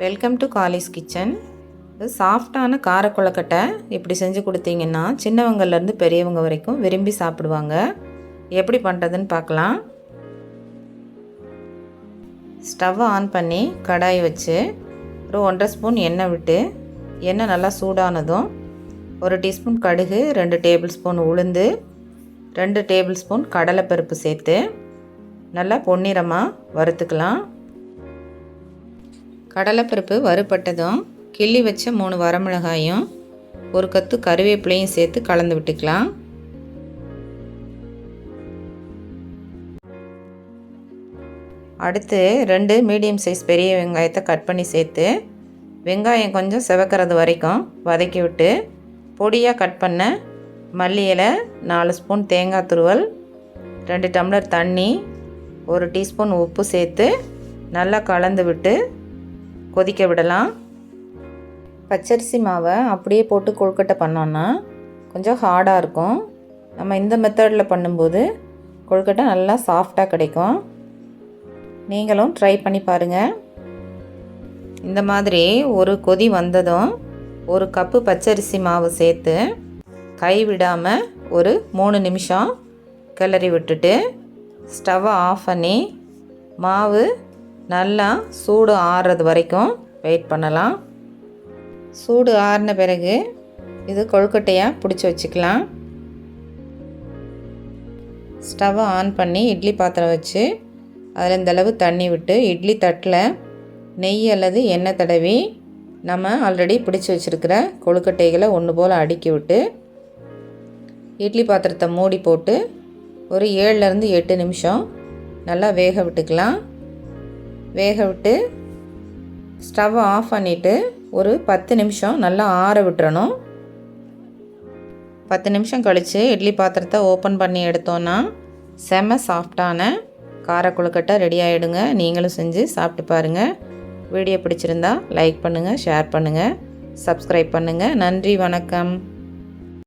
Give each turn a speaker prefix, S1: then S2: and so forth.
S1: Welcome to Kallis kitchen. இது சாஃப்டான கார கொழுக்கட்டை இப்படி செஞ்சு கொடுத்தீங்கன்னா சின்னவங்கலேருந்து பெரியவங்க வரைக்கும் விரும்பி சாப்பிடுவாங்க. எப்படி பண்ணுறதுன்னு பார்க்கலாம். ஸ்டவ்வை ஆன் பண்ணி கடாய் வச்சு ஒரு 1.5 ஸ்பூன் எண்ணெய் விட்டு எண்ணெய் நல்லா சூடானதும் 1 டீஸ்பூன் கடுகு, 2 டேபிள் ஸ்பூன் உளுந்து, 2 டேபிள் ஸ்பூன் கடலைப்பருப்பு சேர்த்து நல்லா பொன்னிறமாக வறுத்துக்கலாம். கடலைப்பருப்பு வறுபட்டதும் கிள்ளி வச்ச 3 வரமிளகாயும் 1 கத்து கருவேப்பிலையும் சேர்த்து கலந்து விட்டுக்கலாம். அடுத்து 2 மீடியம் சைஸ் பெரிய வெங்காயத்தை கட் பண்ணி சேர்த்து வெங்காயம் கொஞ்சம் செவக்கிறது வரைக்கும் வதக்கி விட்டு பொடியாக கட் பண்ண மல்லி இலை, 4 ஸ்பூன் தேங்காய் துருவல், 2 டம்ளர் தண்ணி, 1 டீஸ்பூன் உப்பு சேர்த்து நல்லா கலந்து விட்டு கொதிக்க விடலாம். பச்சரிசி மாவை அப்படியே போட்டு கொழுக்கட்டை பண்ணோன்னா கொஞ்சம் ஹார்டாக இருக்கும். நம்ம இந்த மெத்தடில் பண்ணும்போது கொழுக்கட்டை நல்லா சாஃப்டாக கிடைக்கும். நீங்களும் ட்ரை பண்ணி பாருங்கள். இந்த மாதிரி ஒரு கொதி வந்ததும் 1 கப்பு பச்சரிசி மாவு சேர்த்து கைவிடாமல் ஒரு 3 நிமிஷம் கிளறி விட்டுட்டு ஸ்டவ்வை ஆஃப் பண்ணி மாவு நல்லா சூடு ஆறுறது வரைக்கும் வெயிட் பண்ணலாம். சூடு ஆறின பிறகு இது கொழுக்கட்டையாக பிடிச்சி வச்சுக்கலாம். ஸ்டவ்வை ஆன் பண்ணி இட்லி பாத்திரம் வச்சு அதில் இந்தளவு தண்ணி விட்டு இட்லி தட்டில் நெய் அல்லது எண்ணெய் தடவி நம்ம ஆல்ரெடி பிடிச்சி வச்சுருக்கிற கொழுக்கட்டைகளை ஒன்று போல் அடுக்கி விட்டு இட்லி பாத்திரத்தை மூடி போட்டு ஒரு 7லேருந்து 8 நிமிஷம் நல்லா வேக விட்டுக்கலாம். வேக விட்டு ஸ்டவ்வை ஆஃப் பண்ணிவிட்டு ஒரு 10 நிமிஷம் நல்லா ஆற விட்டுறணும். 10 நிமிஷம் கழித்து இட்லி பாத்திரத்தை ஓப்பன் பண்ணி எடுத்தோன்னா செம்ம சாஃப்டான கார கொழுக்கட்டை ரெடி ஆகிடுங்க. நீங்களும் செஞ்சு சாப்பிட்டு பாருங்கள். வீடியோ பிடிச்சிருந்தா லைக் பண்ணுங்கள், ஷேர் பண்ணுங்கள், சப்ஸ்கிரைப் பண்ணுங்கள். நன்றி, வணக்கம்.